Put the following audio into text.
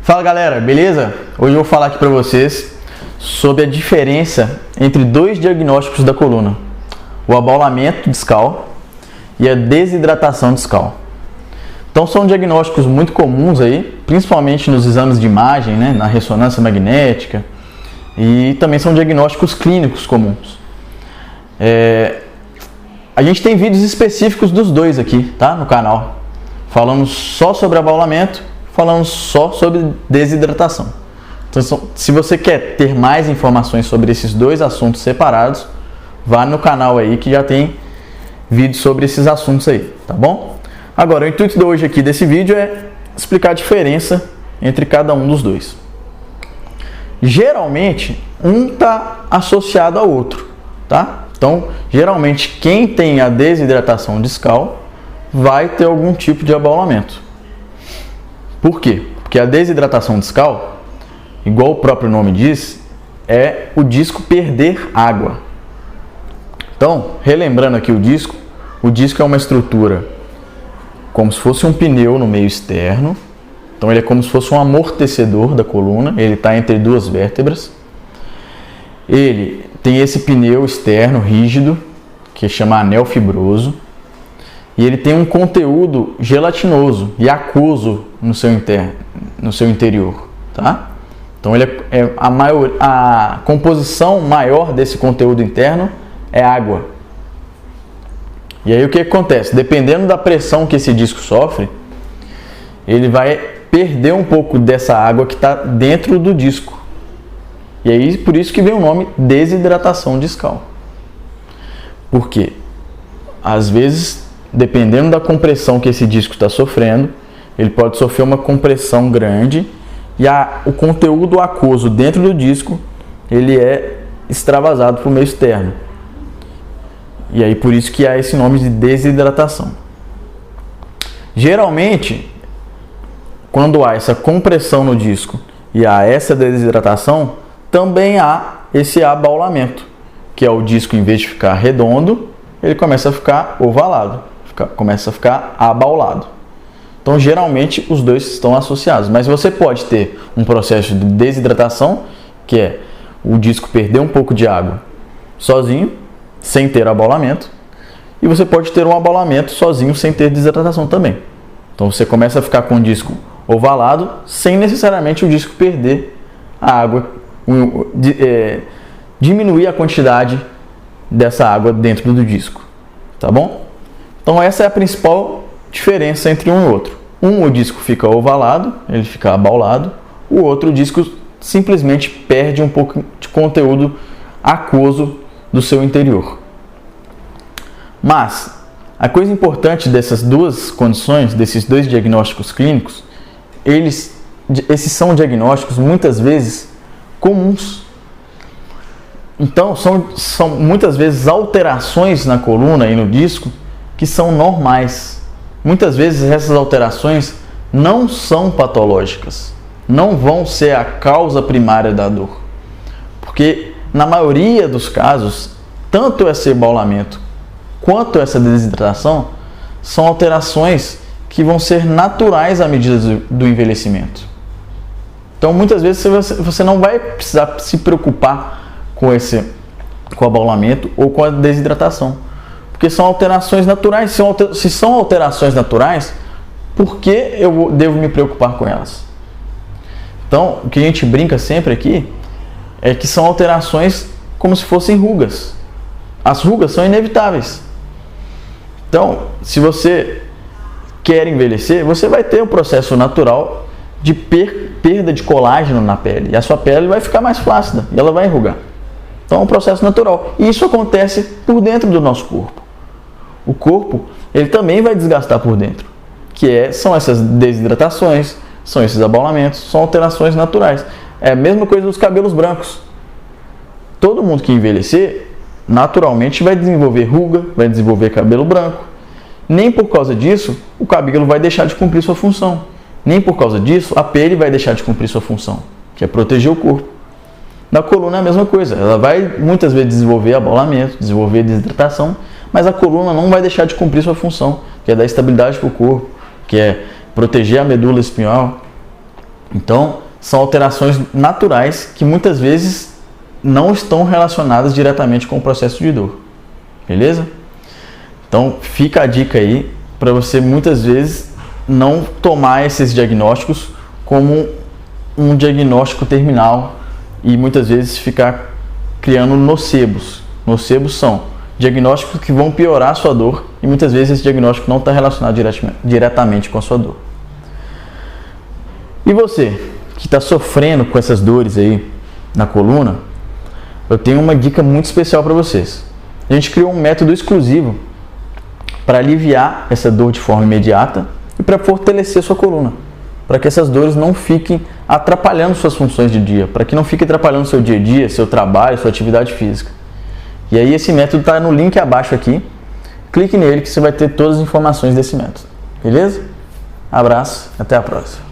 Fala galera, beleza? Hoje eu vou falar aqui para vocês sobre a diferença entre dois diagnósticos da coluna: o abaulamento discal e a desidratação discal. Então são diagnósticos muito comuns aí, principalmente nos exames de imagem, né, na ressonância magnética, e também são diagnósticos clínicos comuns. A gente tem vídeos específicos dos dois aqui, tá, no canal. Falamos só sobre abaulamento, falamos só sobre desidratação. Então, se você quer ter mais informações sobre esses dois assuntos separados, vá no canal aí que já tem vídeo sobre esses assuntos aí, tá bom? Agora, o intuito de hoje aqui desse vídeo é explicar a diferença entre cada um dos dois. Geralmente, um está associado ao outro, tá? Então, geralmente, quem tem a desidratação discal vai ter algum tipo de abaulamento. Por quê? Porque a desidratação discal, igual o próprio nome diz, é o disco perder água. Então, relembrando aqui o disco é uma estrutura como se fosse um pneu no meio externo. Então, ele é como se fosse um amortecedor da coluna, ele está entre duas vértebras. Ele tem esse pneu externo rígido, que chama anel fibroso, e ele tem um conteúdo gelatinoso e aquoso no seu interior, tá? Então a composição maior desse conteúdo interno é água. E aí o que acontece? Dependendo da pressão que esse disco sofre, ele vai perder um pouco dessa água que está dentro do disco. E aí por isso que vem o nome desidratação discal. Por quê? Às vezes, dependendo da compressão que esse disco está sofrendo, ele pode sofrer uma compressão grande e o conteúdo aquoso dentro do disco ele é extravasado para o meio externo. E aí por isso que há esse nome de desidratação. Geralmente, quando há essa compressão no disco e há essa desidratação, também há esse abaulamento, que é o disco, em vez de ficar redondo, ele começa a ficar ovalado, começa a ficar abaulado. Então, geralmente, os dois estão associados. Mas você pode ter um processo de desidratação, que é o disco perder um pouco de água sozinho, sem ter abaulamento. E você pode ter um abaulamento sozinho, sem ter desidratação também. Então, você começa a ficar com o disco ovalado, sem necessariamente o disco perder a água, diminuir a quantidade dessa água dentro do disco. Tá bom? Então essa é a principal diferença entre um e outro. O disco fica ovalado, ele fica abaulado. O outro, o disco simplesmente perde um pouco de conteúdo aquoso do seu interior. Mas a coisa importante dessas duas condições, desses dois diagnósticos clínicos, esses são diagnósticos muitas vezes comuns. Então são muitas vezes alterações na coluna e no disco que são normais. Muitas vezes essas alterações não são patológicas, não vão ser a causa primária da dor. Porque na maioria dos casos, tanto esse abaulamento quanto essa desidratação são alterações que vão ser naturais à medida do envelhecimento. Então muitas vezes você não vai precisar se preocupar com o abaulamento ou com a desidratação. Porque são alterações naturais. Se são alterações naturais, por que eu devo me preocupar com elas? Então, o que a gente brinca sempre aqui é que são alterações como se fossem rugas. As rugas são inevitáveis. Então, se você quer envelhecer, você vai ter um processo natural de perda de colágeno na pele. E a sua pele vai ficar mais flácida e ela vai enrugar. Então é um processo natural. E isso acontece por dentro do nosso corpo. O corpo, ele também vai desgastar por dentro, são essas desidratações, são esses abaulamentos, são alterações naturais. É a mesma coisa dos cabelos brancos. Todo mundo que envelhecer, naturalmente vai desenvolver ruga, vai desenvolver cabelo branco. Nem por causa disso, o cabelo vai deixar de cumprir sua função. Nem por causa disso, a pele vai deixar de cumprir sua função, que é proteger o corpo. Na coluna é a mesma coisa. Ela vai muitas vezes desenvolver abaulamento, desenvolver desidratação, mas a coluna não vai deixar de cumprir sua função, que é dar estabilidade para o corpo, que é proteger a medula espinhal. Então, são alterações naturais que muitas vezes não estão relacionadas diretamente com o processo de dor. Beleza? Então, fica a dica aí para você muitas vezes não tomar esses diagnósticos como um diagnóstico terminal e muitas vezes ficar criando nocebos. Nocebos são diagnósticos que vão piorar a sua dor e muitas vezes esse diagnóstico não está relacionado diretamente com a sua dor. E você, que está sofrendo com essas dores aí na coluna, eu tenho uma dica muito especial para vocês. A gente criou um método exclusivo para aliviar essa dor de forma imediata e para fortalecer sua coluna, para que essas dores não fiquem atrapalhando suas funções de dia, para que não fique atrapalhando seu dia a dia, seu trabalho, sua atividade física. E aí esse método está no link abaixo aqui, clique nele que você vai ter todas as informações desse método. Beleza? Abraço, até a próxima.